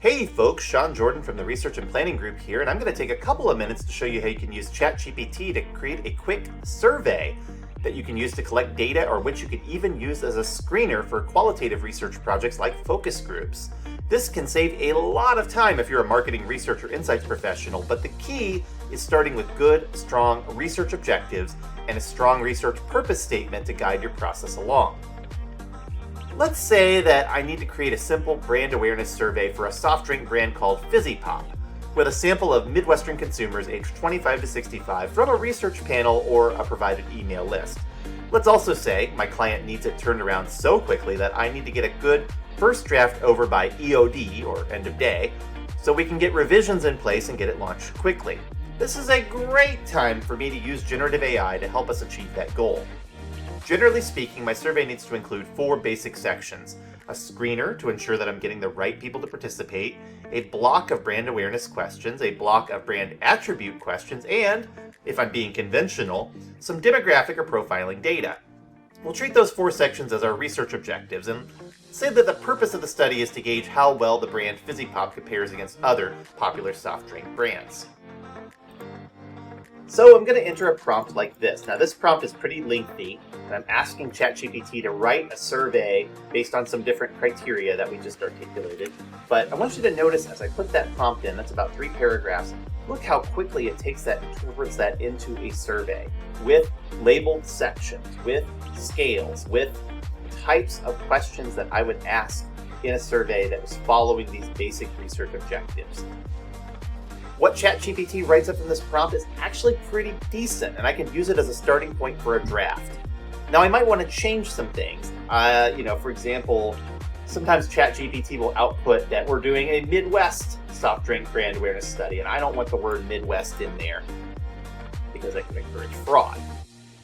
Hey folks, Sean Jordan from the Research and Planning Group here, and I'm going to take a couple of minutes to show you how you can use ChatGPT to create a quick survey that you can use to collect data, or which you can even use as a screener for qualitative research projects like focus groups. This can save a lot of time if you're a marketing, research, or insights professional, but the key is starting with good, strong research objectives and a strong research purpose statement to guide your process along. Let's say that I need to create a simple brand awareness survey for a soft drink brand called Fizzy Pop, with a sample of Midwestern consumers aged 25 to 65 from a research panel or a provided email list. Let's also say my client needs it turned around so quickly that I need to get a good first draft over by EOD, or end of day, so we can get revisions in place and get it launched quickly. This is a great time for me to use generative AI to help us achieve that goal. Generally speaking, my survey needs to include 4 basic sections: a screener to ensure that I'm getting the right people to participate, a block of brand awareness questions, a block of brand attribute questions, and, if I'm being conventional, some demographic or profiling data. We'll treat those 4 sections as our research objectives and say that the purpose of the study is to gauge how well the brand Fizzy Pop compares against other popular soft drink brands. So I'm going to enter a prompt like this. Now this prompt is pretty lengthy, and I'm asking ChatGPT to write a survey based on some different criteria that we just articulated. But I want you to notice as I put that prompt in, that's about 3 paragraphs, look how quickly it takes that and interprets that into a survey with labeled sections, with scales, with types of questions that I would ask in a survey that was following these basic research objectives. What ChatGPT writes up in this prompt is actually pretty decent, and I can use it as a starting point for a draft. Now, I might want to change some things. For example, sometimes ChatGPT will output that we're doing a Midwest soft drink brand awareness study, and I don't want the word Midwest in there because that could encourage fraud.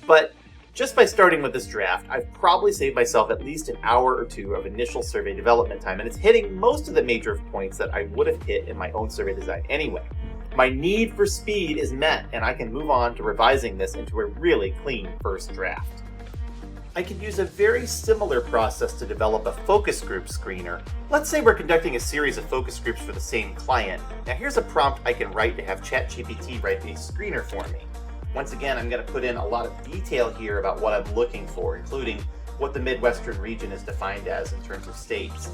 But just by starting with this draft, I've probably saved myself at least an hour or 2 of initial survey development time, and it's hitting most of the major points that I would have hit in my own survey design anyway. My need for speed is met, and I can move on to revising this into a really clean first draft. I could use a very similar process to develop a focus group screener. Let's say we're conducting a series of focus groups for the same client. Now here's a prompt I can write to have ChatGPT write a screener for me. Once again, I'm going to put in a lot of detail here about what I'm looking for, including what the Midwestern region is defined as in terms of states,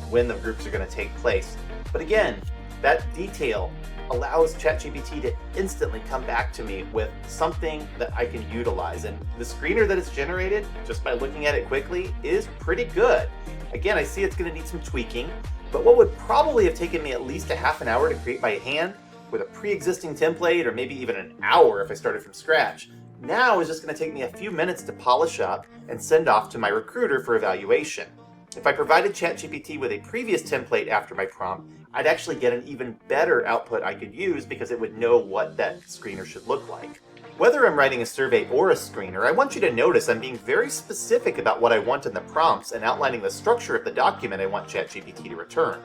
when the groups are going to take place. But again, that detail allows ChatGPT to instantly come back to me with something that I can utilize. And the screener that it's generated, just by looking at it quickly, is pretty good. Again, I see it's going to need some tweaking, but what would probably have taken me at least a half an hour to create by hand with a pre-existing template, or maybe even an hour if I started from scratch, now is just going to take me a few minutes to polish up and send off to my recruiter for evaluation. If I provided ChatGPT with a previous template after my prompt, I'd actually get an even better output I could use because it would know what that screener should look like. Whether I'm writing a survey or a screener, I want you to notice I'm being very specific about what I want in the prompts and outlining the structure of the document I want ChatGPT to return.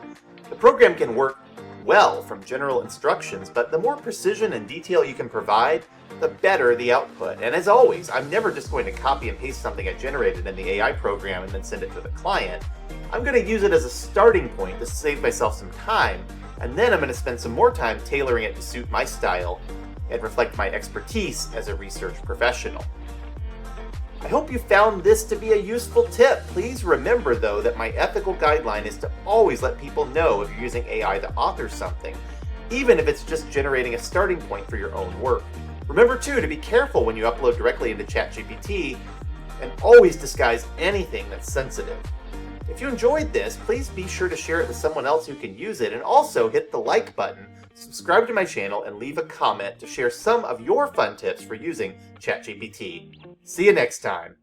The program can work well from general instructions, but the more precision and detail you can provide, the better the output. And as always, I'm never just going to copy and paste something I generated in the AI program and then send it to the client. I'm going to use it as a starting point to save myself some time, and then I'm going to spend some more time tailoring it to suit my style and reflect my expertise as a research professional. I hope you found this to be a useful tip. Please remember, though, that my ethical guideline is to always let people know if you're using AI to author something, even if it's just generating a starting point for your own work. Remember, too, to be careful when you upload directly into ChatGPT, and always disguise anything that's sensitive. If you enjoyed this, please be sure to share it with someone else who can use it, and also hit the like button, subscribe to my channel, and leave a comment to share some of your fun tips for using ChatGPT. See you next time.